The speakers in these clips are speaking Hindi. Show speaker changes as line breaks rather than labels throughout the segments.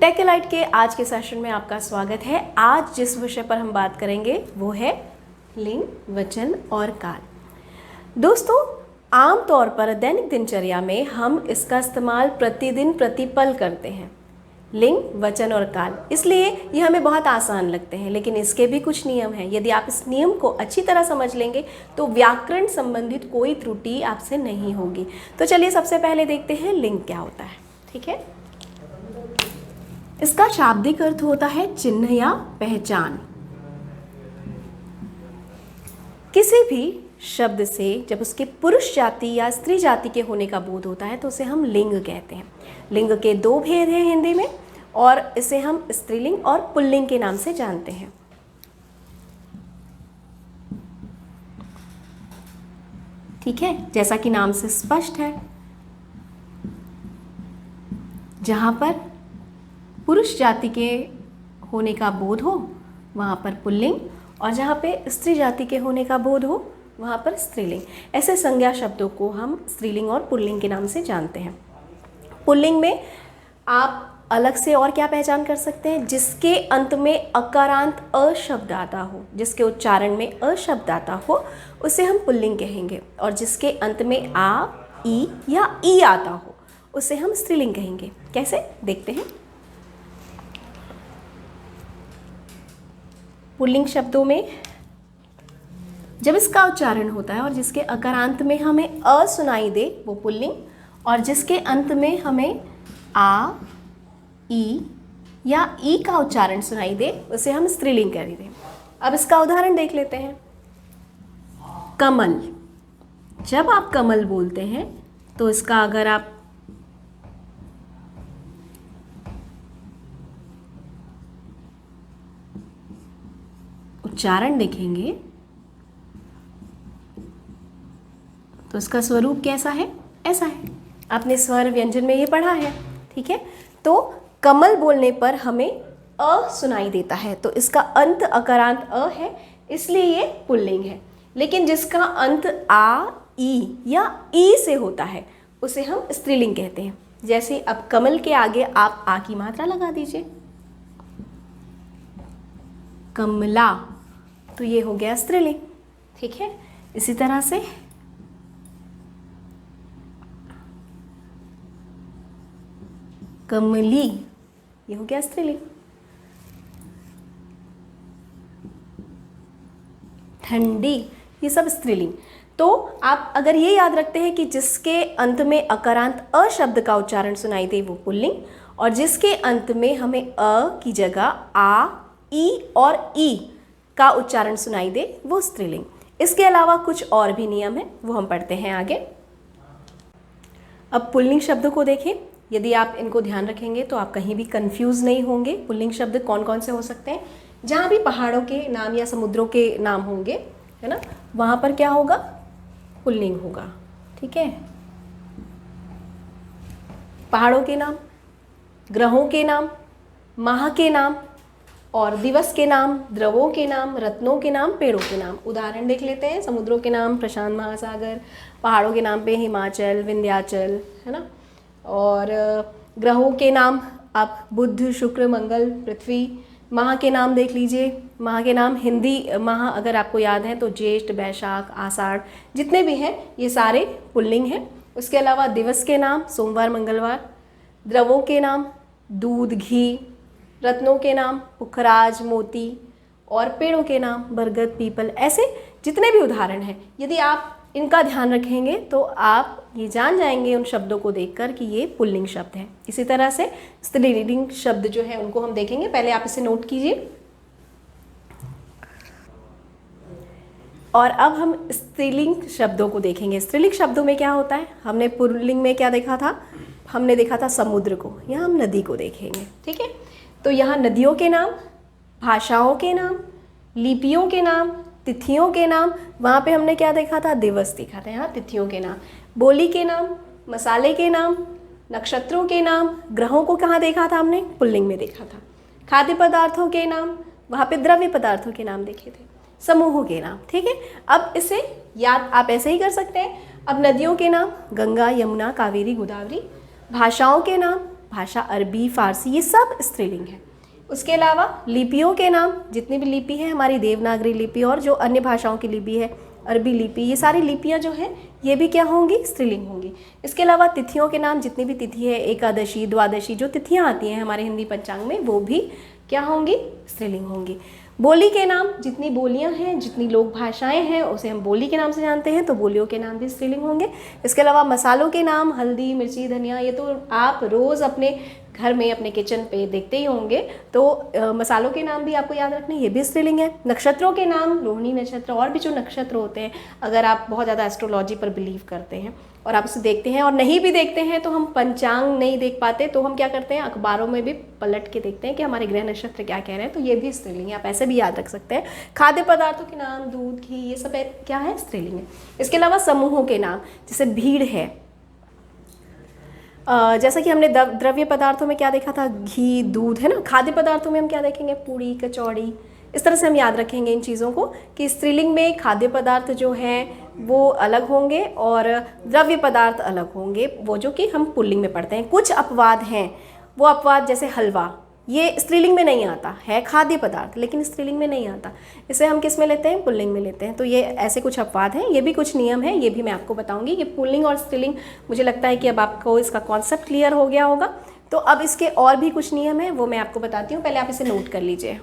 टेकलाइट के आज के सेशन में आपका स्वागत है। आज जिस विषय पर हम बात करेंगे वो है लिंग, वचन और काल। दोस्तों, आम तौर पर दैनिक दिनचर्या में हम इसका इस्तेमाल प्रतिदिन प्रतिपल करते हैं, लिंग, वचन और काल। इसलिए ये हमें बहुत आसान लगते हैं, लेकिन इसके भी कुछ नियम हैं। यदि आप इस नियम को अच्छी तरह समझ लेंगे तो व्याकरण संबंधित कोई त्रुटि आपसे नहीं होगी। तो चलिए सबसे पहले देखते हैं लिंग क्या होता है। ठीक है, इसका शाब्दिक अर्थ होता है चिन्ह या पहचान। किसी भी शब्द से जब उसके पुरुष जाति या स्त्री जाति के होने का बोध होता है तो उसे हम लिंग कहते हैं। लिंग के दो भेद हैं हिंदी में, और इसे हम स्त्रीलिंग और पुल्लिंग के नाम से जानते हैं। ठीक है, जैसा कि नाम से स्पष्ट है, जहां पर पुरुष जाति के होने का बोध हो वहाँ पर पुल्लिंग, और जहाँ पे स्त्री जाति के होने का बोध हो वहाँ पर स्त्रीलिंग। ऐसे संज्ञा शब्दों को हम स्त्रीलिंग और पुल्लिंग के नाम से जानते हैं। पुल्लिंग में आप अलग से और क्या पहचान कर सकते हैं? जिसके अंत में अकारांत अ शब्द आता हो, जिसके उच्चारण में अ शब्द आता हो, उसे हम पुल्लिंग कहेंगे। और जिसके अंत में आ, ई या ई आता हो, उसे हम स्त्रीलिंग कहेंगे। कैसे, देखते हैं। पुल्लिंग शब्दों में जब इसका उच्चारण होता है और जिसके अकारांत में हमें अ सुनाई दे वो पुल्लिंग, और जिसके अंत में हमें आ, ई या ई का उच्चारण सुनाई दे उसे हम स्त्रीलिंग कर दें। अब इसका उदाहरण देख लेते हैं। कमल, जब आप कमल बोलते हैं तो इसका अगर आप उच्चारण देखेंगे तो इसका स्वरूप कैसा है? ऐसा है। आपने स्वर व्यंजन में ये पढ़ा है। ठीक है, तो कमल बोलने पर हमें अ सुनाई देता है, तो इसका अंत अकारांत अ है, इसलिए ये पुल्लिंग है। लेकिन जिसका अंत आ, ई या ई से होता है उसे हम स्त्रीलिंग कहते हैं। जैसे अब कमल के आगे आप आ की मात्रा लगा दीजिए, कमला, तो ये हो गया स्त्रीलिंग। ठीक है, इसी तरह से कमली, ये हो गया स्त्रीलिंग। ठंडी, ये सब स्त्रीलिंग। तो आप अगर ये याद रखते हैं कि जिसके अंत में अकारांत अ शब्द का उच्चारण सुनाई दे वो पुल्लिंग, और जिसके अंत में हमें अ की जगह आ, ई और ई का उच्चारण सुनाई दे वो स्त्रीलिंग। इसके अलावा कुछ और भी नियम है, वो हम पढ़ते हैं आगे। अब पुल्लिंग शब्दों को देखें। यदि आप इनको ध्यान रखेंगे तो आप कहीं भी कंफ्यूज नहीं होंगे। पुल्लिंग शब्द कौन कौन से हो सकते हैं? जहाँ भी पहाड़ों के नाम या समुद्रों के नाम होंगे, है ना, वहाँ पर क्या होगा? पुल्लिंग होगा। ठीक है, पहाड़ों के नाम, ग्रहों के नाम, माह के नाम और दिवस के नाम, द्रवों के नाम, रत्नों के नाम, पेड़ों के नाम। उदाहरण देख लेते हैं। समुद्रों के नाम प्रशांत महासागर, पहाड़ों के नाम पे हिमाचल, विंध्याचल, है ना, और ग्रहों के नाम आप बुध, शुक्र, मंगल, पृथ्वी। माह के नाम देख लीजिए। माह के नाम हिंदी माह अगर आपको याद है तो ज्येष्ठ, वैशाख, आषाढ़, जितने भी हैं ये सारे पुल्लिंग हैं। उसके अलावा दिवस के नाम सोमवार, मंगलवार। द्रवों के नाम दूध, घी। रत्नों के नाम पुखराज, मोती। और पेड़ों के नाम बरगद, पीपल। ऐसे जितने भी उदाहरण हैं, यदि आप इनका ध्यान रखेंगे तो आप ये जान जाएंगे उन शब्दों को देखकर कि ये पुल्लिंग शब्द हैं। इसी तरह से स्त्रीलिंग शब्द जो है उनको हम देखेंगे। पहले आप इसे नोट कीजिए। और अब हम स्त्रीलिंग शब्दों को देखेंगे। स्त्रीलिंग शब्दों में क्या होता है? हमने पुल्लिंग में क्या देखा था? हमने देखा था समुद्र को। यहाँ हम नदी को देखेंगे। ठीक है, तो यहाँ नदियों के नाम, भाषाओं के नाम, लिपियों के नाम, तिथियों के नाम। वहाँ पे हमने क्या देखा था? दिवस देखा था। यहाँ तिथियों के नाम, बोली के नाम, मसाले के नाम, नक्षत्रों के नाम। ग्रहों को कहाँ देखा था हमने? पुल्लिंग में देखा था। खाद्य पदार्थों के नाम, वहाँ पे द्रव्य पदार्थों के नाम देखे थे। समूहों के नाम। ठीक है, अब इसे याद आप ऐसे ही कर सकते हैं। अब नदियों के नाम गंगा, यमुना, कावेरी, गोदावरी। भाषाओं के नाम भाषा अरबी, फारसी, ये सब स्त्रीलिंग है। उसके अलावा लिपियों के नाम, जितनी भी लिपि है हमारी देवनागरी लिपि और जो अन्य भाषाओं की लिपि है, अरबी लिपि, ये सारी लिपियाँ जो हैं ये भी क्या होंगी, स्त्रीलिंग होंगी। इसके अलावा तिथियों के नाम, जितनी भी तिथि है, एकादशी, द्वादशी, जो तिथियाँ आती हैं हमारे हिंदी पंचांग में, वो भी क्या होंगी, स्त्रीलिंग होंगी। बोली के नाम, जितनी बोलियां हैं, जितनी लोक भाषाएं हैं, उसे हम बोली के नाम से जानते हैं, तो बोलियों के नाम भी स्त्रीलिंग होंगे। इसके अलावा मसालों के नाम, हल्दी, मिर्ची, धनिया, ये तो आप रोज़ अपने घर में अपने किचन पे देखते ही होंगे, तो मसालों के नाम भी आपको याद रखने, ये भी स्त्रीलिंग है। नक्षत्रों के नाम, रोहिणी नक्षत्र और भी जो नक्षत्र होते हैं, अगर आप बहुत ज़्यादा एस्ट्रोलॉजी पर बिलीव करते हैं और आप उसे देखते हैं, और नहीं भी देखते हैं तो हम पंचांग नहीं देख पाते, तो हम क्या करते हैं, अखबारों में भी पलट के देखते हैं कि हमारे ग्रह नक्षत्र क्या कह रहे हैं, तो ये भी स्त्रीलिंग है, आप ऐसे भी याद रख सकते हैं। खाद्य पदार्थों के नाम, दूध, घी, ये सब क्या है, स्त्रीलिंग है। इसके अलावा समूहों के नाम, जैसे भीड़ है, जैसा कि हमने द्रव्य पदार्थों में क्या देखा था, घी, दूध, है ना। खाद्य पदार्थों में हम क्या देखेंगे, पूड़ी, कचौड़ी। इस तरह से हम याद रखेंगे इन चीज़ों को कि स्त्रीलिंग में खाद्य पदार्थ जो हैं वो अलग होंगे और द्रव्य पदार्थ अलग होंगे, वो जो कि हम पुल्लिंग में पढ़ते हैं। कुछ अपवाद हैं, वो अपवाद जैसे हलवा, ये स्त्रीलिंग में नहीं आता है, खाद्य पदार्थ, लेकिन स्त्रीलिंग में नहीं आता। इसे हम किस में लेते हैं, पुल्लिंग में लेते हैं। तो ये ऐसे कुछ अपवाद हैं, ये भी कुछ नियम हैं, ये भी मैं आपको बताऊंगी कि पुल्लिंग और स्त्रीलिंग। मुझे लगता है कि अब आपको इसका कॉन्सेप्ट क्लियर हो गया होगा। तो अब इसके और भी कुछ नियम हैं, वो मैं आपको बताती हूँ, पहले आप इसे नोट कर लीजिए।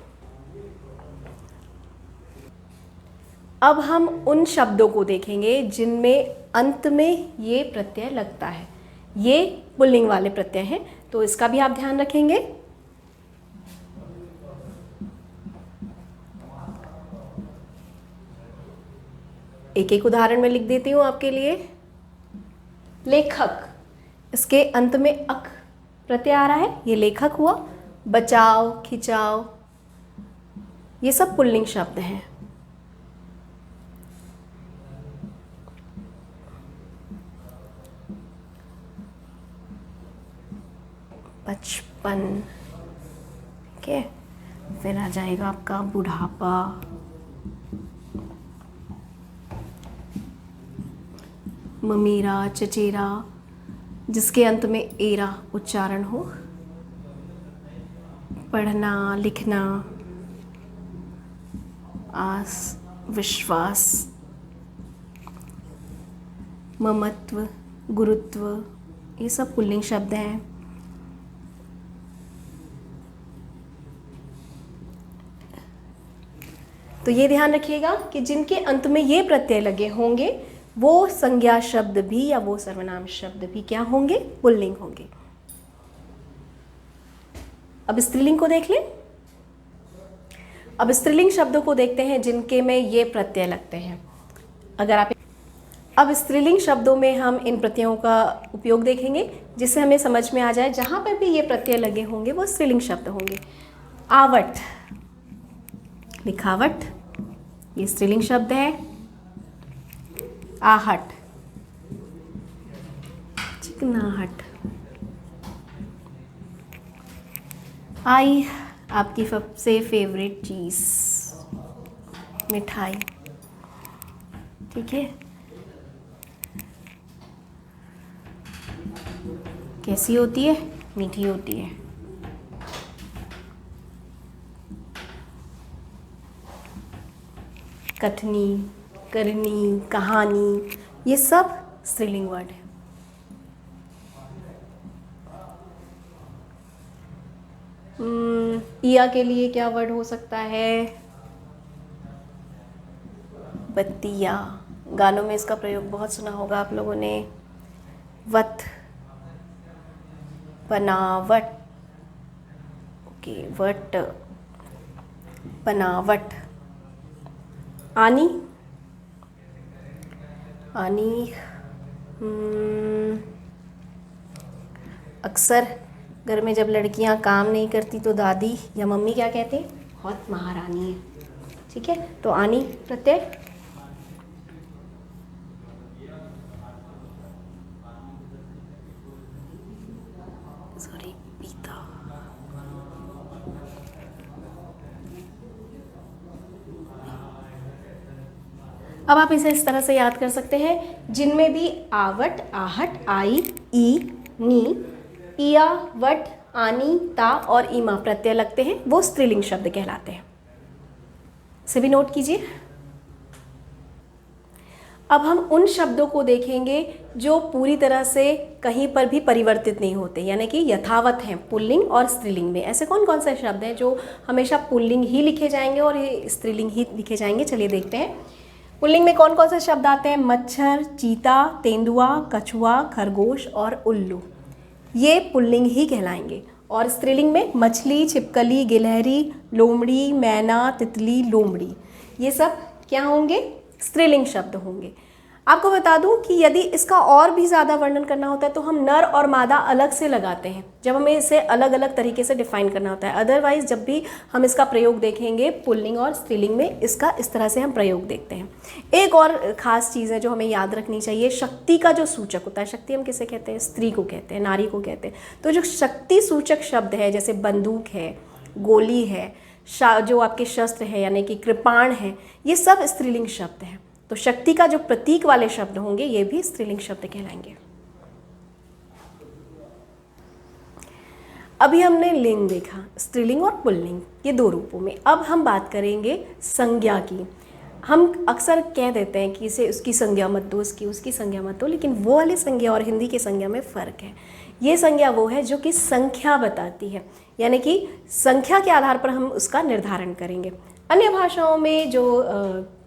अब हम उन शब्दों को देखेंगे जिनमें अंत में ये प्रत्यय लगता है, ये पुल्लिंग वाले प्रत्यय हैं, तो इसका भी आप ध्यान रखेंगे। एक एक उदाहरण में लिख देती हूँ आपके लिए। लेखक, इसके अंत में अक प्रत्यय आ रहा है, ये लेखक हुआ। बचाओ, खिंचाओ, ये सब पुल्लिंग शब्द हैं। बचपन, ठीक है, फिर आ जाएगा आपका बुढ़ापा, ममेरा, चचेरा, जिसके अंत में एरा उच्चारण हो। पढ़ना, लिखना, आस, विश्वास, ममत्व, गुरुत्व, ये सब पुल्लिंग शब्द हैं। तो ये ध्यान रखिएगा कि जिनके अंत में ये प्रत्यय लगे होंगे वो संज्ञा शब्द भी या वो सर्वनाम शब्द भी क्या होंगे, पुल्लिंग होंगे। अब स्त्रीलिंग को देख लें। अब स्त्रीलिंग शब्दों को देखते हैं जिनके में ये प्रत्यय लगते हैं। अगर आप अब स्त्रीलिंग शब्दों में हम इन प्रत्ययों का उपयोग देखेंगे जिससे हमें समझ में आ जाए जहाँ पर भी ये प्रत्यय लगे होंगे वो स्त्रीलिंग शब्द होंगे। आवट, लिखावट, ये स्त्रीलिंग शब्द है। आहट, चिकनाहट। आई, आपकी सबसे फेवरेट चीज़, मिठाई, ठीक है। कैसी होती है, मीठी होती है। कथनी, करनी, कहानी, ये सब स्त्रीलिंग वर्ड है। इया के लिए क्या वर्ड हो सकता है, बत्तिया। गानों में इसका प्रयोग बहुत सुना होगा आप लोगों ने। वत, बनावट, ओके, वट, बनावट। आनी, आनी, अक्सर घर में जब लड़कियां काम नहीं करती तो दादी या मम्मी क्या कहते हैं, बहुत महारानी है, ठीक है। तो आनी प्रत्यय। सॉरी, पीता। अब आप इसे इस तरह से याद कर सकते हैं, जिनमें भी आवट, आहट, आई, ई, नी इया, वट, आनी, ता और ईमा प्रत्यय लगते हैं वो स्त्रीलिंग शब्द कहलाते हैं। इसे भी नोट कीजिए। अब हम उन शब्दों को देखेंगे जो पूरी तरह से कहीं पर भी परिवर्तित नहीं होते, यानी कि यथावत हैं पुल्लिंग और स्त्रीलिंग में। ऐसे कौन कौन से शब्द हैं जो हमेशा पुल्लिंग ही लिखे जाएंगे और ये स्त्रीलिंग ही लिखे जाएंगे? चलिए देखते हैं पुल्लिंग में कौन कौन से शब्द आते हैं। मच्छर, चीता, तेंदुआ, कछुआ, खरगोश और उल्लू, ये पुल्लिंग ही कहलाएंगे। और स्त्रीलिंग में मछली, छिपकली, गिलहरी, लोमड़ी, मैना, तितली, लोमड़ी, ये सब क्या होंगे? स्त्रीलिंग शब्द होंगे। आपको बता दूं कि यदि इसका और भी ज़्यादा वर्णन करना होता है तो हम नर और मादा अलग से लगाते हैं, जब हमें इसे अलग अलग तरीके से डिफाइन करना होता है। अदरवाइज जब भी हम इसका प्रयोग देखेंगे पुल्लिंग और स्त्रीलिंग में, इसका इस तरह से हम प्रयोग देखते हैं। एक और ख़ास चीज़ है जो हमें याद रखनी चाहिए, शक्ति का जो सूचक होता है, शक्ति हम किसे कहते हैं? स्त्री को कहते हैं, नारी को कहते हैं। तो जो शक्ति सूचक शब्द है, जैसे बंदूक है, गोली है, जो आपके शस्त्र है यानी कि कृपाण है, ये सब स्त्रीलिंग शब्द हैं। तो शक्ति का जो प्रतीक वाले शब्द होंगे ये भी स्त्रीलिंग शब्द कहलाएंगे। अभी हमने लिंग देखा, स्त्रीलिंग और पुल्लिंग, ये दो रूपों में। अब हम बात करेंगे संज्ञा की। हम अक्सर कह देते हैं कि इसे उसकी संज्ञा मत दो, उसकी संज्ञा मत दो, लेकिन वो वाली संज्ञा और हिंदी की संज्ञा में फ़र्क है। ये संज्ञा वो है जो कि संख्या बताती है, यानी कि संख्या के आधार पर हम उसका निर्धारण करेंगे। अन्य भाषाओं में जो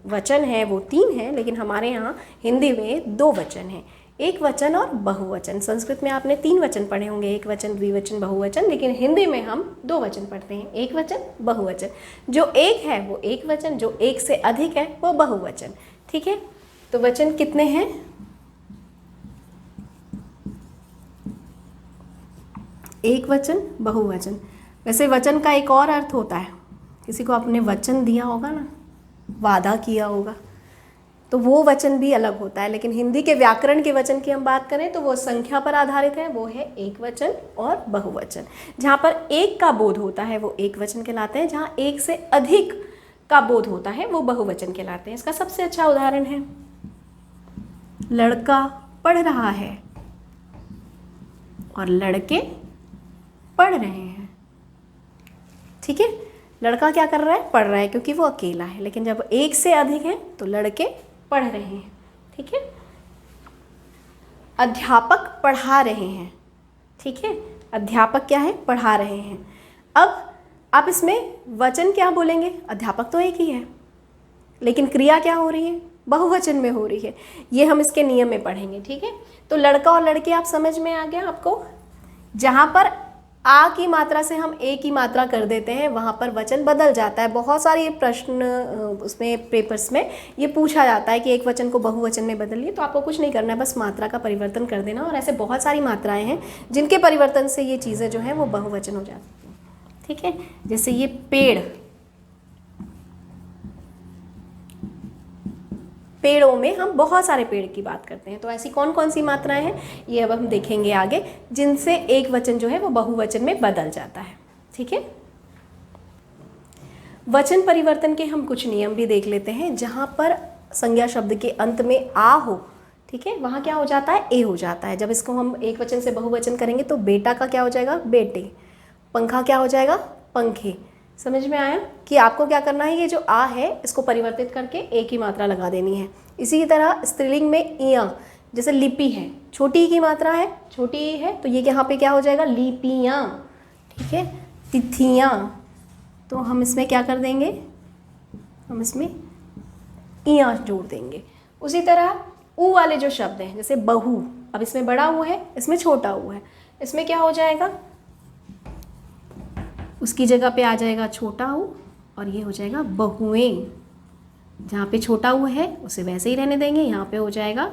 वचन है वो 3 है, लेकिन हमारे यहाँ हिंदी में 2 वचन हैं, एक वचन और बहुवचन। संस्कृत में आपने 3 वचन पढ़े होंगे, एक वचन, द्विवचन, बहुवचन, लेकिन हिंदी में हम 2 वचन पढ़ते हैं, एक वचन, बहुवचन। जो एक है वो एक वचन, जो एक से अधिक है वो बहुवचन। ठीक है, तो वचन कितने हैं? एक वचन, बहुवचन। वैसे वचन का एक और अर्थ होता है, किसी को आपने वचन दिया होगा ना, वादा किया होगा, तो वो वचन भी अलग होता है। लेकिन हिंदी के व्याकरण के वचन की हम बात करें तो वो संख्या पर आधारित है, वो है एक वचन और बहुवचन। जहाँ पर एक का बोध होता है वो एक वचन कहलाते हैं, जहाँ एक से अधिक का बोध होता है वो बहुवचन कहलाते हैं। इसका सबसे अच्छा उदाहरण है, लड़का पढ़ रहा है और लड़के पढ़ रहे हैं। ठीक है, लड़का क्या कर रहा है? पढ़ रहा है, क्योंकि वो अकेला है। लेकिन जब एक से अधिक है तो लड़के पढ़ रहे हैं। ठीक है, अध्यापक पढ़ा रहे हैं। ठीक है, अध्यापक क्या है? पढ़ा रहे हैं। अब आप इसमें वचन क्या बोलेंगे? अध्यापक तो एक ही है, लेकिन क्रिया क्या हो रही है? बहुवचन में हो रही है। ये हम इसके नियम में पढ़ेंगे। ठीक है, तो लड़का और लड़के आप समझ में आ गया आपको। जहाँ पर आ की मात्रा से हम ए की मात्रा कर देते हैं वहाँ पर वचन बदल जाता है। बहुत सारे प्रश्न उसमें पेपर्स में ये पूछा जाता है कि एक वचन को बहुवचन में बदलिए, तो आपको कुछ नहीं करना है, बस मात्रा का परिवर्तन कर देना। और ऐसे बहुत सारी मात्राएं हैं जिनके परिवर्तन से ये चीज़ें जो हैं वो बहुवचन हो जाती हैं। ठीक है, जैसे ये पेड़, पेड़ों में हम बहुत सारे पेड़ की बात करते हैं, तो ऐसी कौन कौन सी मात्राएं हैं ये अब हम देखेंगे आगे, जिनसे एक वचन जो है वो बहुवचन में बदल जाता है। ठीक है, वचन परिवर्तन के हम कुछ नियम भी देख लेते हैं। जहाँ पर संज्ञा शब्द के अंत में आ हो, ठीक है, वहाँ क्या हो जाता है? ए हो जाता है। जब इसको हम एक वचन से बहुवचन करेंगे तो बेटा का क्या हो जाएगा? बेटे। पंखा क्या हो जाएगा? पंखे। समझ में आया कि आपको क्या करना है? ये जो आ है इसको परिवर्तित करके ए की मात्रा लगा देनी है। इसी तरह स्त्रीलिंग में इया, जैसे लिपि है, छोटी की मात्रा है, छोटी है, तो ये यहाँ पे क्या हो जाएगा? लिपियाँ। ठीक है, तिथियाँ, तो हम इसमें क्या कर देंगे? हम इसमें इया जोड़ देंगे। उसी तरह ऊ वाले जो शब्द हैं, जैसे बहू, अब इसमें बड़ा ऊ है, इसमें छोटा ऊ है, इसमें क्या हो जाएगा? उसकी जगह पे आ जाएगा छोटा ऊ और ये हो जाएगा बहुएं। जहाँ पे छोटा ऊ है उसे वैसे ही रहने देंगे, यहाँ पे हो जाएगा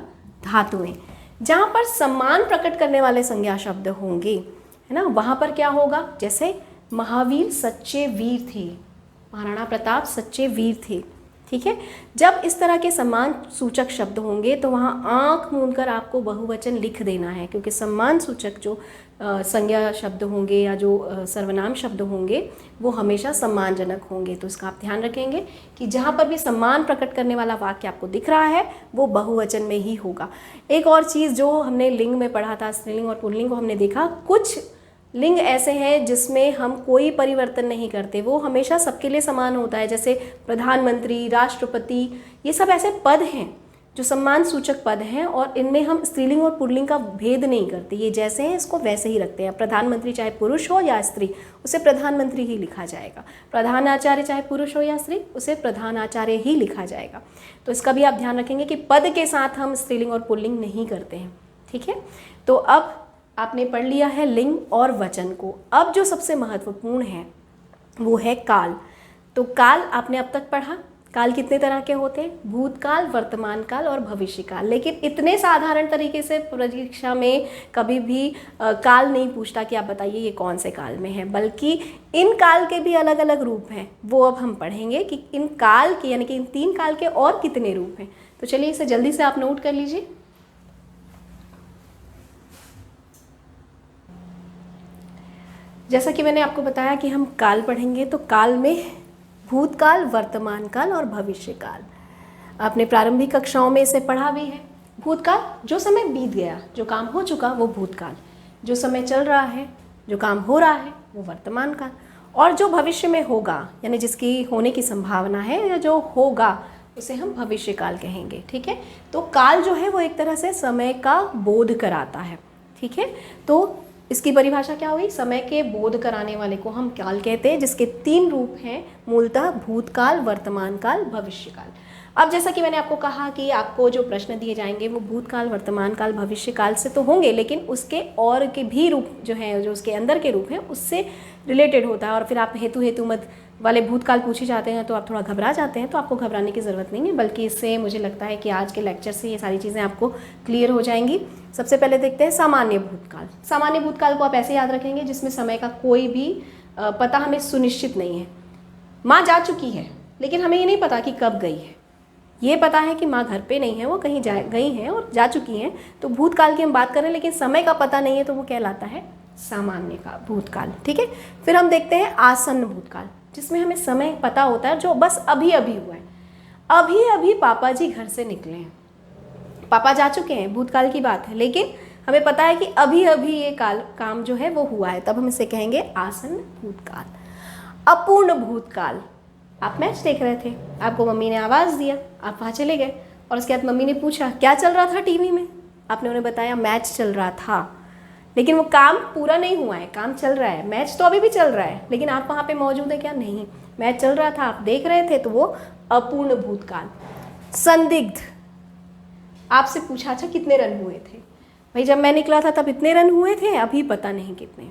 धातुएं। जहाँ पर सम्मान प्रकट करने वाले संज्ञा शब्द होंगे, है ना, वहाँ पर क्या होगा? जैसे महावीर सच्चे वीर थे, महाराणा प्रताप सच्चे वीर थे। ठीक है, जब इस तरह के सम्मान सूचक शब्द होंगे तो वहाँ आँख मूंद कर आपको बहुवचन लिख देना है, क्योंकि सम्मान सूचक जो संज्ञा शब्द होंगे या जो सर्वनाम शब्द होंगे वो हमेशा सम्मानजनक होंगे। तो इसका आप ध्यान रखेंगे कि जहाँ पर भी सम्मान प्रकट करने वाला वाक्य आपको दिख रहा है वो बहुवचन में ही होगा। एक और चीज़ जो हमने लिंग में पढ़ा था, स्त्रीलिंग और पुल्लिंग को हमने देखा, कुछ लिंग ऐसे हैं जिसमें हम कोई परिवर्तन नहीं करते, वो हमेशा सबके लिए समान होता है। जैसे प्रधानमंत्री, राष्ट्रपति, ये सब ऐसे पद हैं जो सम्मान सूचक पद हैं और इनमें हम स्त्रीलिंग और पुल्लिंग का भेद नहीं करते। ये जैसे हैं इसको वैसे ही रखते हैं। प्रधानमंत्री चाहे पुरुष हो या स्त्री, उसे प्रधानमंत्री ही लिखा जाएगा। प्रधानाचार्य चाहे पुरुष हो या स्त्री, उसे प्रधानाचार्य ही लिखा जाएगा। तो इसका भी आप ध्यान रखेंगे कि पद के साथ हम स्त्रीलिंग और पुल्लिंग नहीं करते हैं। ठीक है, तो अब आपने पढ़ लिया है लिंग और वचन को। अब जो सबसे महत्वपूर्ण है वो है काल। तो काल आपने अब तक पढ़ा। काल कितने तरह के होते हैं? भूतकाल, वर्तमान काल और भविष्य काल। लेकिन इतने साधारण तरीके से परीक्षा में कभी भी काल नहीं पूछता कि आप बताइए ये कौन से काल में है, बल्कि इन काल के भी अलग अलग रूप हैं। वो अब हम पढ़ेंगे कि इन काल के यानी कि इन 3 काल के और कितने रूप हैं। तो चलिए इसे जल्दी से आप नोट कर लीजिए। जैसा कि मैंने आपको बताया कि हम काल पढ़ेंगे, तो काल में भूतकाल, वर्तमान काल और भविष्य काल। आपने प्रारंभिक कक्षाओं में इसे पढ़ा भी है। भूतकाल, जो समय बीत गया, जो काम हो चुका, वो भूतकाल। जो समय चल रहा है, जो काम हो रहा है, वो वर्तमान काल। और जो भविष्य में होगा यानी जिसकी होने की संभावना है या जो होगा, उसे हम भविष्य काल कहेंगे। ठीक है, तो काल जो है वो एक तरह से समय का बोध कराता है। ठीक है, तो इसकी परिभाषा क्या हुई? समय के बोध कराने वाले को हम काल कहते हैं, जिसके 3 रूप हैं मूलतः भूतकाल, वर्तमान काल, भविष्य काल। अब जैसा कि मैंने आपको कहा कि आपको जो प्रश्न दिए जाएंगे वो भूतकाल, वर्तमान काल, भविष्य काल से तो होंगे, लेकिन उसके और के भी रूप जो हैं, जो उसके अंदर के रूप हैं, उससे रिलेटेड होता है। और फिर आप हेतु मत वाले भूतकाल पूछे जाते हैं तो आप थोड़ा घबरा जाते हैं। तो आपको घबराने की ज़रूरत नहीं है, बल्कि इससे मुझे लगता है कि आज के लेक्चर से ये सारी चीज़ें आपको क्लियर हो जाएंगी। सबसे पहले देखते हैं सामान्य भूतकाल। सामान्य भूतकाल को आप ऐसे याद रखेंगे जिसमें समय का कोई भी पता हमें सुनिश्चित नहीं है। माँ जा चुकी है लेकिन हमें ये नहीं पता कि कब गई है। ये पता है कि माँ घर पे नहीं है, वो कहीं गई हैं और जा चुकी हैं। तो भूतकाल की हम बात कर रहे हैं, लेकिन समय का पता नहीं है, तो वो कहलाता है सामान्य का भूतकाल। ठीक है, फिर हम देखते हैं आसन्न भूतकाल, जिसमें हमें समय पता होता है, जो बस अभी अभी हुआ है। अभी अभी पापा जी घर से निकले हैं, पापा जा चुके हैं, भूतकाल की बात है, लेकिन हमें पता है कि अभी अभी ये काम जो है वो हुआ है, तब हम इसे कहेंगे आसन्न भूतकाल। अपूर्ण भूतकाल, आप मैच देख रहे थे, आपको मम्मी ने आवाज़ दिया, आप वहाँ चले गए और उसके बाद मम्मी ने पूछा क्या चल रहा था टीवी में, आपने उन्हें बताया मैच चल रहा था, लेकिन वो काम पूरा नहीं हुआ है, काम चल रहा है, मैच तो अभी भी चल रहा है, लेकिन आप वहाँ पे मौजूद है क्या? नहीं, मैच चल रहा था, आप देख रहे थे, तो वो अपूर्ण भूतकाल। संदिग्ध, आपसे पूछा अच्छा कितने रन हुए थे, भाई जब मैं निकला था तब इतने रन हुए थे, अभी पता नहीं कितने।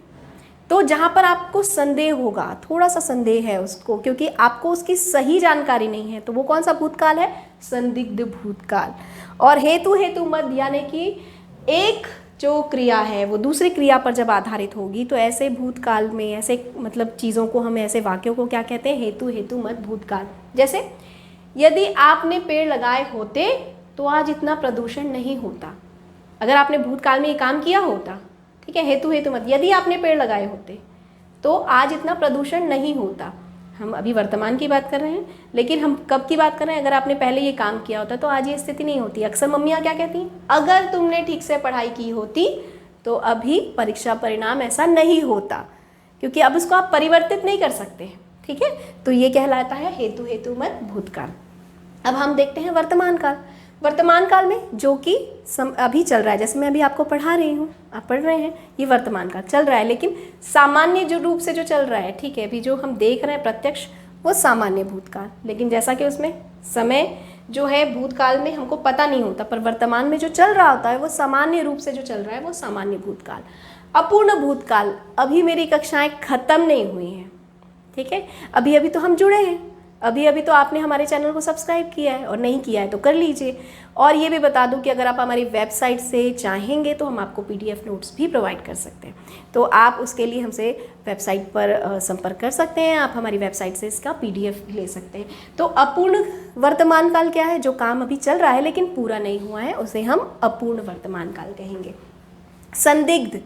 तो जहाँ पर आपको संदेह होगा, थोड़ा सा संदेह है उसको, क्योंकि आपको उसकी सही जानकारी नहीं है, तो वो कौन सा भूतकाल है? संदिग्ध भूतकाल। और हेतु मत, यानी कि एक जो क्रिया है वो दूसरी क्रिया पर जब आधारित होगी, तो ऐसे भूतकाल में ऐसे मतलब चीज़ों को हम, ऐसे वाक्यों को क्या कहते हैं? हेतु मत भूतकाल। जैसे यदि आपने पेड़ लगाए होते तो आज इतना प्रदूषण नहीं होता। अगर आपने भूतकाल में ये काम किया होता, ठीक है, हेतु मत, यदि आपने पेड़ लगाए होते तो आज इतना प्रदूषण नहीं होता। हम अभी वर्तमान की बात कर रहे हैं, लेकिन हम कब की बात कर रहे हैं? अगर आपने पहले ये काम किया होता तो आज ये स्थिति नहीं होती। अक्सर मम्मियाँ क्या कहती हैं? अगर तुमने ठीक से पढ़ाई की होती तो अभी परीक्षा परिणाम ऐसा नहीं होता, क्योंकि अब उसको आप परिवर्तित नहीं कर सकते। ठीक है, तो ये कहलाता है हेतु मत भूतकाल। अब हम देखते हैं वर्तमान काल। वर्तमान काल में जो कि अभी चल रहा है, जैसे मैं अभी आपको पढ़ा रही हूँ, आप पढ़ रहे हैं, ये वर्तमान काल चल रहा है, लेकिन सामान्य जो रूप से जो चल रहा है, ठीक है, अभी जो हम देख रहे हैं प्रत्यक्ष, वो सामान्य भूतकाल। लेकिन जैसा कि उसमें समय जो है भूतकाल में हमको पता नहीं होता, पर वर्तमान में जो चल रहा होता है वो सामान्य रूप से जो चल रहा है वो सामान्य भूतकाल। अपूर्ण भूतकाल, अभी मेरी कक्षाएँ खत्म नहीं हुई हैं, ठीक है, अभी तो हम जुड़े हैं, अभी तो आपने हमारे चैनल को सब्सक्राइब किया है, और नहीं किया है तो कर लीजिए। और ये भी बता दूं कि अगर आप हमारी वेबसाइट से चाहेंगे तो हम आपको PDF नोट्स भी प्रोवाइड कर सकते हैं, तो आप उसके लिए हमसे वेबसाइट पर संपर्क कर सकते हैं। आप हमारी वेबसाइट से इसका PDF भी ले सकते हैं। तो अपूर्ण वर्तमान काल क्या है? जो काम अभी चल रहा है लेकिन पूरा नहीं हुआ है, उसे हम अपूर्ण वर्तमान काल कहेंगे। संदिग्ध,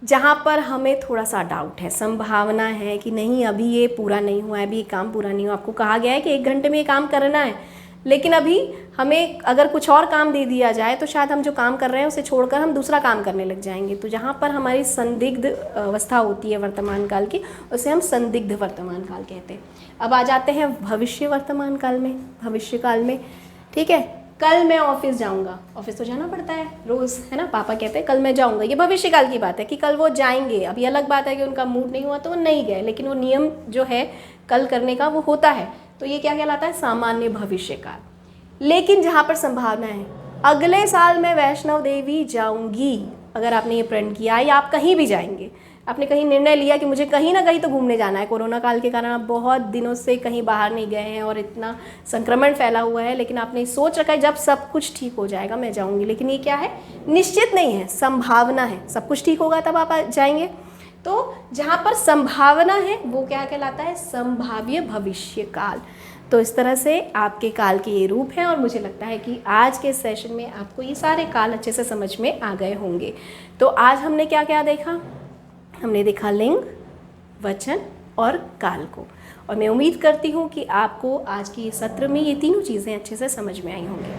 जहाँ पर हमें थोड़ा सा डाउट है, संभावना है कि नहीं अभी ये पूरा नहीं हुआ है, अभी ये काम पूरा नहीं हुआ। आपको कहा गया है कि 1 घंटे में ये काम करना है, लेकिन अभी हमें अगर कुछ और काम दे दिया जाए तो शायद हम जो काम कर रहे हैं उसे छोड़कर हम दूसरा काम करने लग जाएंगे। तो जहाँ पर हमारी संदिग्ध अवस्था होती है वर्तमान काल की, उसे हम संदिग्ध वर्तमान काल कहते हैं। अब आ जाते हैं भविष्य वर्तमान काल में, भविष्य काल में। ठीक है, कल मैं ऑफिस जाऊंगा, ऑफिस तो जाना पड़ता है रोज़, है ना। पापा कहते हैं कल मैं जाऊंगा, ये भविष्य काल की बात है कि कल वो जाएंगे। अभी अलग बात है कि उनका मूड नहीं हुआ तो वो नहीं गए, लेकिन वो नियम जो है कल करने का वो होता है। तो ये क्या कहलाता है, सामान्य भविष्य काल। लेकिन जहाँ पर संभावना है, अगले साल मैं वैष्णव देवी जाऊंगी, अगर आपने ये प्रण किया या आप कहीं भी जाएंगे, आपने कहीं निर्णय लिया कि मुझे कहीं ना कहीं तो घूमने जाना है। कोरोना काल के कारण आप बहुत दिनों से कहीं बाहर नहीं गए हैं और इतना संक्रमण फैला हुआ है, लेकिन आपने सोच रखा है जब सब कुछ ठीक हो जाएगा मैं जाऊंगी। लेकिन ये क्या है, निश्चित नहीं है, संभावना है। सब कुछ ठीक होगा तब आप जाएंगे। तो जहाँ पर संभावना है वो क्या कहलाता है, संभाव्य भविष्य काल। तो इस तरह से आपके काल के ये रूप हैं, और मुझे लगता है कि आज के सेशन में आपको ये सारे काल अच्छे से समझ में आ गए होंगे। तो आज हमने क्या क्या देखा, हमने देखा लिंग, वचन और काल को। और मैं उम्मीद करती हूँ कि आपको आज की सत्र में ये तीनों चीज़ें अच्छे से समझ में आई होंगी।